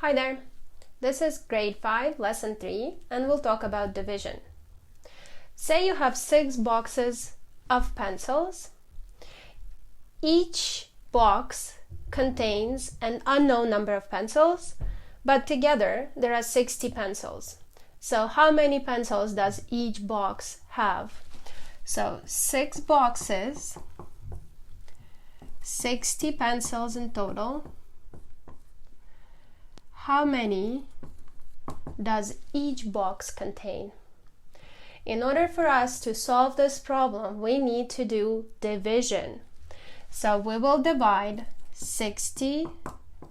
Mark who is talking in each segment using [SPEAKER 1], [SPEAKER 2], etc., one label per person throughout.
[SPEAKER 1] Hi there, this is grade 5, lesson 3, and we'll talk about division. Say you have 6 boxes of pencils. Each box contains an unknown number of pencils, but together there are 60 pencils. So how many pencils does each box have? So 6 boxes, 60 pencils in total. How many does each box contain? In order for us to solve this problem, we need to do division. So we will divide 60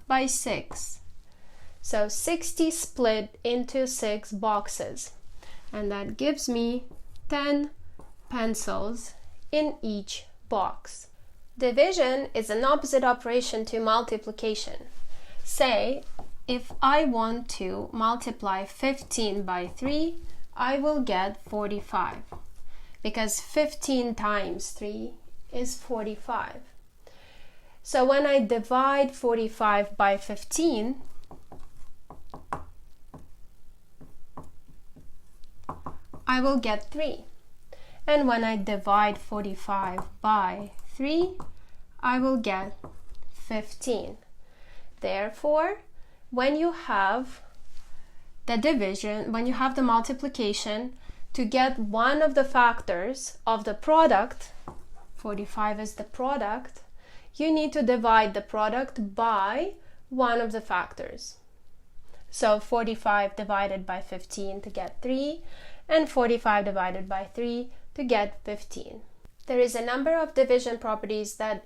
[SPEAKER 1] by 6. So 60 split into 6 boxes, and that gives me 10 pencils in each box. Division is an opposite operation to multiplication. Say, if I want to multiply 15 by 3, I will get 45, because 15 times 3 is 45. So when I divide 45 by 15, I will get 3. And when I divide 45 by 3, I will get 15. Therefore, when you have the division, when you have the multiplication, to get one of the factors of the product, 45 is the product, you need to divide the product by one of the factors. So 45 divided by 15 to get 3, and 45 divided by 3 to get 15. There is a number of division properties that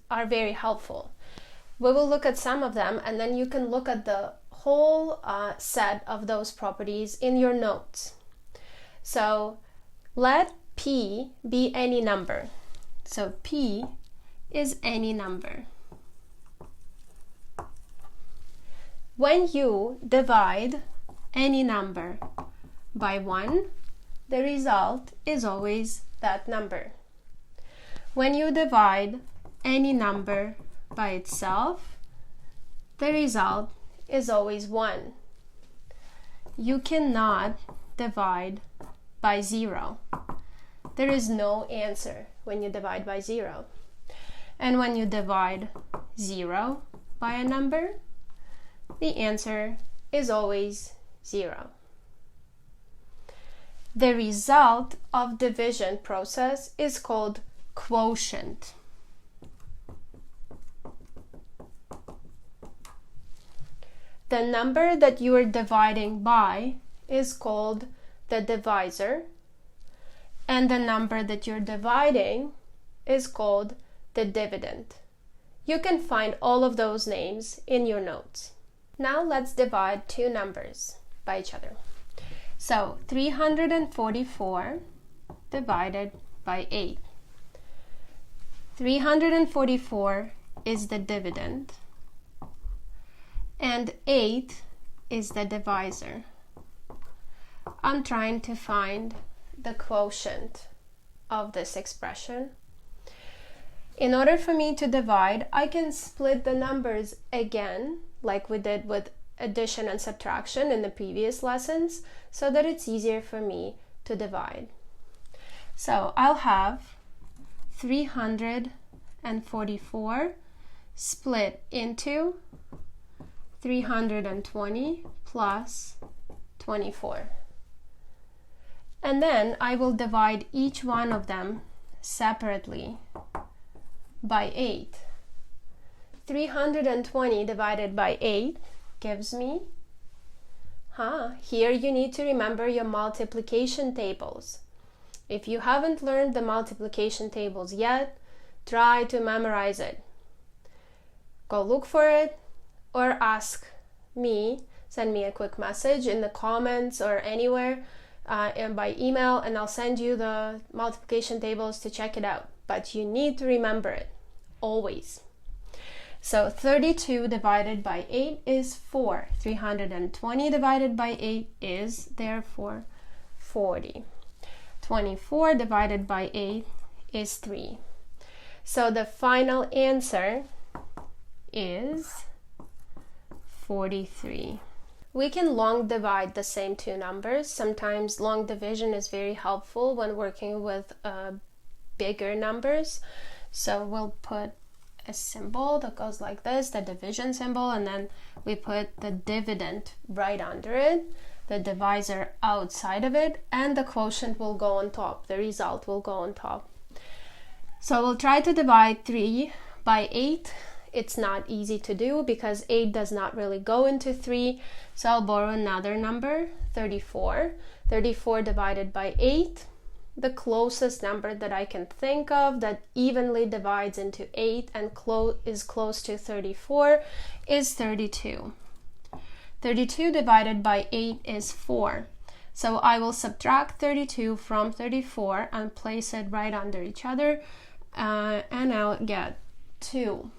[SPEAKER 1] are very helpful. We will look at some of them, and then you can look at the whole set of those properties in your notes. So let P be any number. So P is any number. When you divide any number by 1, the result is always that number. When you divide any number by itself, the result is always 1. You cannot divide by 0. There is no answer when you divide by 0. And when you divide 0 by a number, the answer is always 0. The result of division process is called quotient. The number that you are dividing by is called the divisor, and the number that you're dividing is called the dividend. You can find all of those names in your notes. Now let's divide two numbers by each other. So 344 divided by 8. 344 is the dividend, and 8 is the divisor. I'm trying to find the quotient of this expression. In order for me to divide, I can split the numbers again, like we did with addition and subtraction in the previous lessons, so that it's easier for me to divide. So I'll have 344 split into 320 plus 24. And then I will divide each one of them separately by 8. 320 divided by 8 gives me, here you need to remember your multiplication tables. If you haven't learned the multiplication tables yet, try to memorize it. Go look for it, or ask me, send me a quick message in the comments or anywhere and by email, and I'll send you the multiplication tables to check it out. But you need to remember it, always. So 32 divided by 8 is 4. 320 divided by 8 is therefore 40. 24 divided by 8 is 3. So the final answer is 43. We can long divide the same two numbers. Sometimes long division is very helpful when working with bigger numbers. So we'll put a symbol that goes like this, the division symbol, and then we put the dividend right under it, the divisor outside of it, and the quotient will go on top. The result will go on top. So we'll try to divide 3 by 8. It's not easy to do because 8 does not really go into 3. So I'll borrow another number, 34. 34 divided by 8. The closest number that I can think of that evenly divides into 8 and is close to 34 is 32. 32 divided by 8 is 4. So I will subtract 32 from 34 and place it right under each other, and I'll get 2.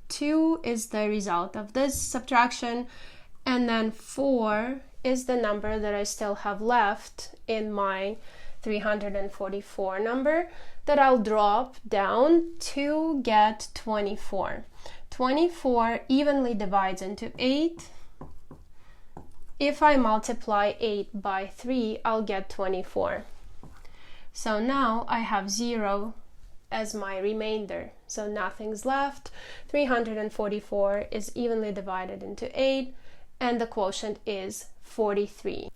[SPEAKER 1] 2 is the result of this subtraction, and then 4 is the number that I still have left in my 344 number that I'll drop down to get 24. 24 evenly divides into 8. If I multiply 8 by 3, I'll get 24. So now I have 0 as my remainder. So nothing's left. 344 is evenly divided into 8, and the quotient is 43.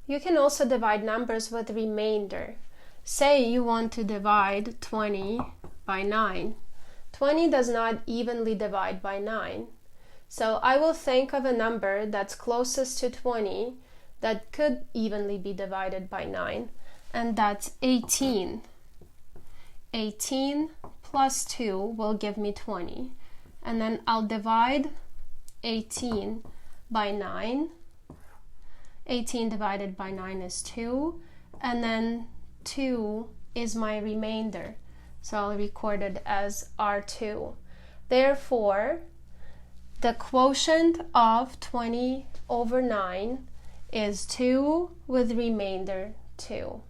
[SPEAKER 1] You can also divide numbers with remainder. Say you want to divide 20 by 9. 20 does not evenly divide by 9. So I will think of a number that's closest to 20 that could evenly be divided by 9, and that's 18. 18 plus 2 will give me 20. And then I'll divide 18 by 9. 18 divided by 9 is 2, and then 2 is my remainder. So I'll record it as R2. Therefore, the quotient of 20 over 9 is 2 with remainder 2.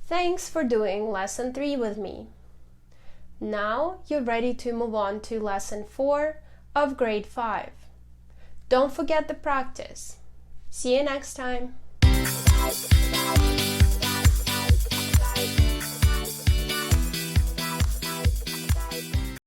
[SPEAKER 1] Thanks for doing lesson 3 with me. Now you're ready to move on to lesson 4 of grade 5. Don't forget the practice. See you next time.